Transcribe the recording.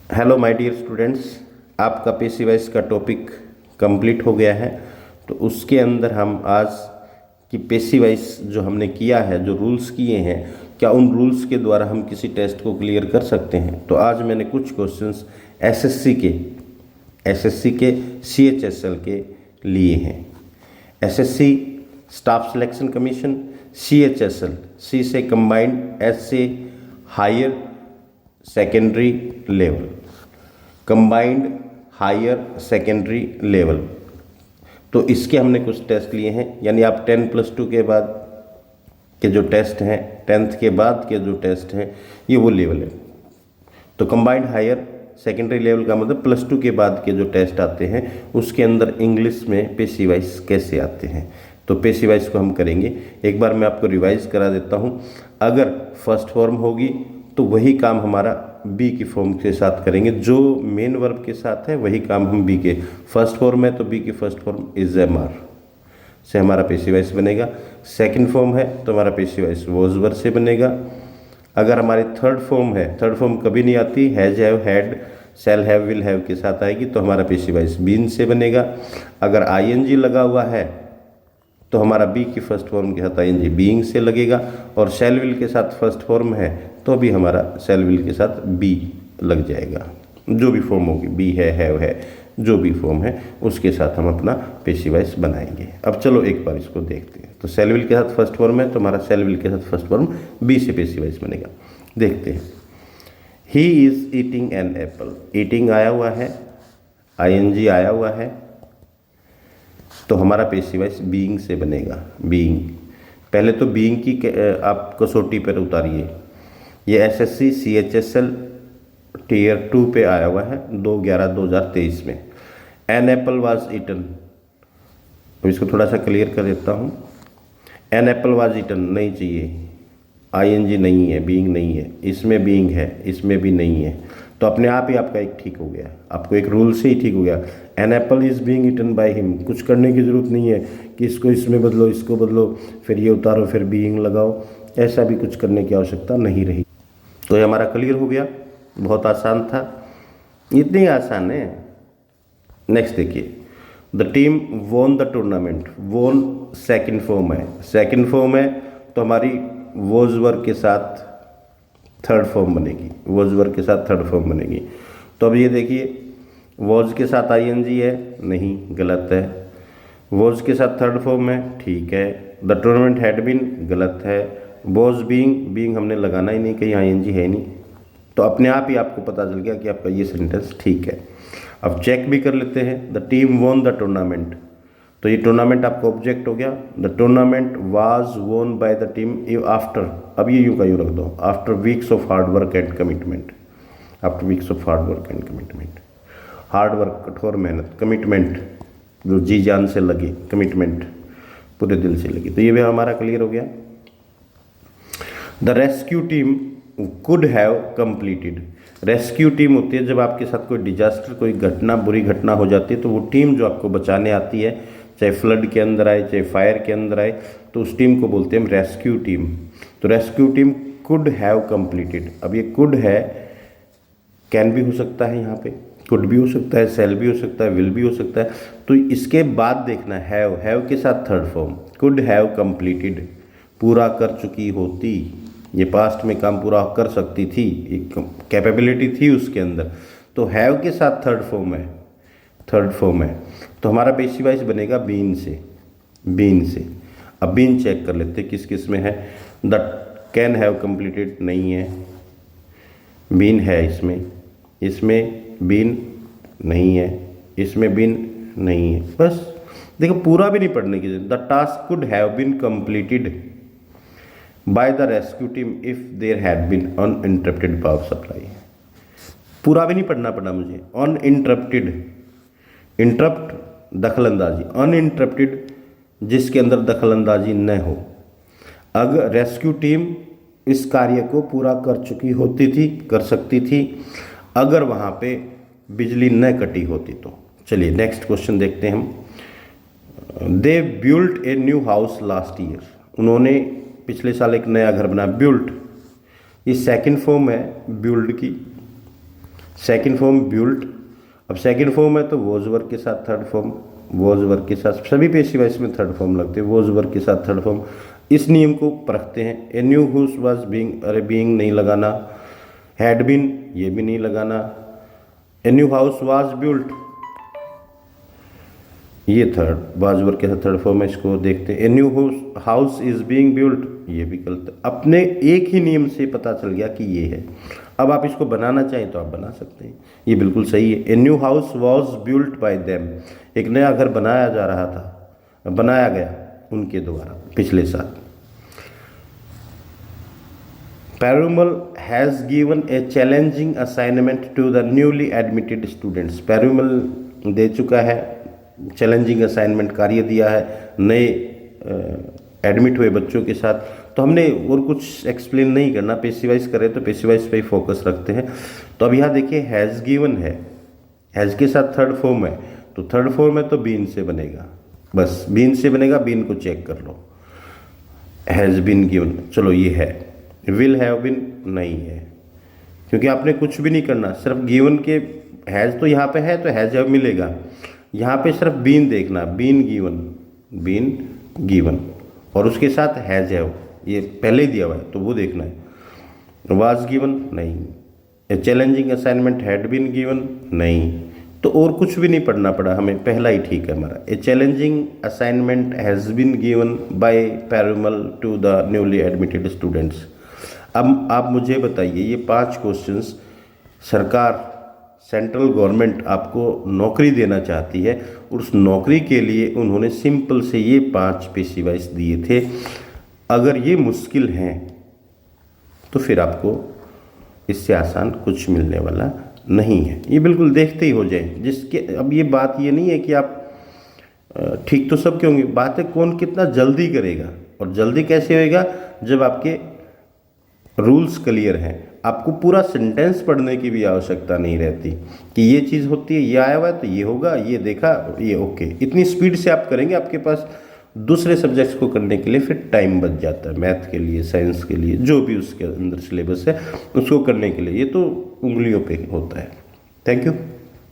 Hello my dear students, आपका पेशी wise का टॉपिक कंप्लीट हो गया है। तो उसके अंदर हम आज की पेशी वाइज जो हमने किया है, जो रूल्स किए हैं, क्या उन रूल्स के द्वारा हम किसी टेस्ट को क्लियर कर सकते हैं। तो आज मैंने कुछ क्वेश्चंस एसएससी के सीएचएसएल के लिए हैं। SSC staff selection commission, CHSL C से कंबाइंड, एस से higher secondary level, combined higher secondary level. तो इसके हमने कुछ टेस्ट लिए हैं, यानी आप 10+2 के बाद के जो टेस्ट हैं, 10th के बाद के जो टेस्ट हैं, ये वो लेवल है। तो कंबाइंड हायर सेकेंडरी लेवल का मतलब +2 के बाद के जो टेस्ट आते हैं, उसके अंदर इंग्लिश में पेशी वाइज कैसे आते हैं। तो पेशी वाइज को हम करेंगे। एक बार मैं आपको रिवाइज करा देता हूँ। अगर फर्स्ट फॉर्म होगी तो वही काम हमारा बी की फॉर्म के साथ करेंगे। जो मेन वर्ब के साथ है वही काम हम बी के फर्स्ट फॉर्म है, तो बी की first form is am are से हमारा पेशी वाइज बनेगा। सेकंड फॉर्म है तो हमारा पेशी वाइज वॉज वर से बनेगा। अगर हमारी थर्ड फॉर्म है, थर्ड फॉर्म कभी नहीं आती, has, have, had, shall have, will have के साथ आएगी, तो हमारा पेशी वाइज बीन से बनेगा। अगर आईएनजी लगा हुआ है तो हमारा बी की फर्स्ट फॉर्म के साथ आईएनजी बीइंग से लगेगा, और शैल विल के साथ फर्स्ट फॉर्म है तो भी हमारा शैल विल के साथ बी लग जाएगा। जो भी फॉर्म होगी, बी है, हैव है, जो भी फॉर्म है उसके साथ हम अपना पेशी वाइज बनाएंगे। अब चलो एक बार इसको देखते हैं। तो शैल विल के साथ फर्स्ट फॉर्म है तो हमारा शैल विल के साथ फर्स्ट फॉर्म बी से पेशी वाइज बनेगा। देखते हैं। He is eating an apple, eating आया हुआ है, आईएनजी आया हुआ है, तो हमारा पेशी वाइज बीइंग से बनेगा। बीइंग, पहले तो बीइंग की आप कसौटी पर उतारिए। ये एसएससी सीएचएसएल टीयर 2 पे आया हुआ है 2/11/2023 में। एन एप्पल वाज ईटन, अब इसको थोड़ा सा क्लियर कर देता हूँ। एन एप्पल वाज ईटन नहीं चाहिए, आईएनजी नहीं है, बीइंग नहीं है, इसमें बीइंग है, इसमें भी नहीं है, तो अपने आप ही आपका एक ठीक हो गया। आपको एक रूल से ही ठीक हो गया। An apple is being eaten by him, कुछ करने की जरूरत नहीं है कि इसको इसमें बदलो, इसको बदलो, फिर ये उतारो, फिर बीइंग लगाओ, ऐसा भी कुछ करने की आवश्यकता नहीं रही। तो ये हमारा क्लियर हो गया। बहुत आसान था, इतनी आसान है। नेक्स्ट देखिए, the team won the tournament. Won second form है, सेकंड फॉर्म है तो हमारी वॉज वर के साथ थर्ड फॉर्म बनेगी, वॉज वर के साथ थर्ड फॉर्म बनेगी। तो अब ये देखिए, वॉज के साथ आईएनजी है, नहीं, गलत है। वॉज के साथ थर्ड फॉर्म है, ठीक है। द टूर्नामेंट हैड बीन, गलत है। वॉज बीइंग, बीइंग हमने लगाना ही नहीं, कहीं आईएनजी है नहीं, तो अपने आप ही आपको पता चल गया कि आपका ये सेंटेंस ठीक है। अब चेक भी कर लेते हैं। The team won the tournament, तो ये टूर्नामेंट आपका ऑब्जेक्ट हो गया। The tournament was won by the team after, अब ये यूं का यूं रख दो, after weeks of hard work and commitment. After weeks of hard work and commitment, hard work कठोर मेहनत, कमिटमेंट जो जी जान से लगी, कमिटमेंट पूरे दिल से लगी, तो ये भी हमारा क्लियर हो गया। The rescue team could have completed. Rescue team होती है जब आपके साथ कोई डिजास्टर, कोई घटना, बुरी घटना हो जाती है, तो वो टीम जो आपको बचाने आती है, चाहे फ्लड के अंदर आए, चाहे फायर के अंदर आए, तो उस टीम को बोलते हैं हम रेस्क्यू टीम। तो rescue team could have completed. अब ये कुड है, कैन भी हो सकता है, यहाँ पे कुड भी हो सकता है, सेल भी हो सकता है, विल भी हो सकता है, तो इसके बाद देखना हैव, हैव के साथ third form, could have completed, पूरा कर चुकी होती, ये पास्ट में काम पूरा कर सकती थी, एक कैपेबिलिटी थी उसके अंदर, तो हैव के साथ थर्ड फॉर्म है, थर्ड फॉर्म है, तो हमारा पेशी वाइज बनेगा बीन से, बीन से। अब बीन चेक कर लेते किस किस में है। द कैन हैव कंप्लीटेड नहीं है, बीन है इसमें, इसमें बीन नहीं है, इसमें बीन नहीं है। बस देखो, पूरा भी नहीं पढ़ने की जरूरत। The task could have been completed by the rescue team if there had been uninterrupted power supply. पूरा भी नहीं पढ़ना पड़ा मुझे। अनइंटरप्टेड, इंटरप्ट दखलंदाजी, अनइंटरप्टेड जिसके अंदर दखलंदाजी न हो। अगर रेस्क्यू टीम इस कार्य को पूरा कर चुकी होती थी, कर सकती थी, अगर वहाँ पे बिजली न कटी होती तो। चलिए नेक्स्ट क्वेश्चन देखते हैं हम। They built a new house last year, उन्होंने पिछले साल एक नया घर बनाया। बिल्ट, ये सेकंड फॉर्म है बिल्ड की, सेकंड फॉर्म ब्यूल्ट। अब सेकंड फॉर्म है तो वॉज वर्ब के साथ थर्ड फॉर्म, वॉज वर्ब के साथ सभी पेसिव वॉइस में थर्ड फॉर्म लगते हैं, वॉज वर्ब के साथ थर्ड फॉर्म। इस नियम को परखते हैं। A new house was being, अरे बीइंग नहीं लगाना, हैड बीन ये भी नहीं लगाना, a new house was built ये थर्ड वाज वर्ब के साथ थर्ड फॉर्म है, इसको देखते हैं। A new house is being built ये भी गलत। अपने एक ही नियम से पता चल गया कि ये है। अब आप इसको बनाना चाहें तो आप बना सकते हैं, ये बिल्कुल सही है। A new house was built by them, एक नया घर बनाया जा रहा था, बनाया गया उनके द्वारा पिछले साल। Perumal has given a challenging assignment to the newly admitted students. Perumal दे चुका है चैलेंजिंग असाइनमेंट, कार्य दिया है नए एडमिट हुए बच्चों के साथ। तो हमने और कुछ एक्सप्लेन नहीं करना, पेसिवाइज करें तो पेसिवाइज पे ही फोकस रखते हैं। तो अब यहाँ देखिए हैज़ गिवन है, हैज़ के साथ थर्ड फॉर्म है, तो थर्ड फॉर्म है तो बीन से बनेगा, बस बीन से बनेगा, बीन को चेक कर लो। हैज़ बीन गिवन, चलो ये है। विल हैव बीन नहीं है, क्योंकि आपने कुछ भी नहीं करना, सिर्फ गिवन के हैज़ तो यहाँ पे है तो हैज़ हैव मिलेगा। यहाँ पे सिर्फ बीन देखना, बीन गिवन और उसके साथ हैज़ हैव ये पहले ही दिया हुआ है तो वो देखना है। वाज गिवन नहीं, a challenging assignment had been given नहीं, तो और कुछ भी नहीं पढ़ना पड़ा हमें, पहला ही ठीक है हमारा। A challenging assignment has been given by Perumal to the newly admitted students. अब आप मुझे बताइए, ये 5 क्वेश्चंस सरकार सेंट्रल गवर्नमेंट आपको नौकरी देना चाहती है और उस नौकरी के लिए उन्होंने सिंपल से ये 5 पेसिवाइज दिए थे। अगर ये मुश्किल हैं तो फिर आपको इससे आसान कुछ मिलने वाला नहीं है, ये बिल्कुल देखते ही हो जाए। जिसके अब ये बात ये नहीं है कि आप ठीक तो सब के होंगे, बात है कौन कितना जल्दी करेगा। और जल्दी कैसे होएगा, जब आपके रूल्स क्लियर हैं, आपको पूरा सेंटेंस पढ़ने की भी आवश्यकता नहीं रहती कि ये चीज़ होती है, ये आया हुआ है तो ये होगा, ये देखा ये ओके। इतनी स्पीड से आप करेंगे, आपके पास दूसरे सब्जेक्ट्स को करने के लिए फिर टाइम बच जाता है, मैथ के लिए, साइंस के लिए, जो भी उसके अंदर सिलेबस है उसको करने के लिए। ये तो उंगलियों पे होता है। Thank you.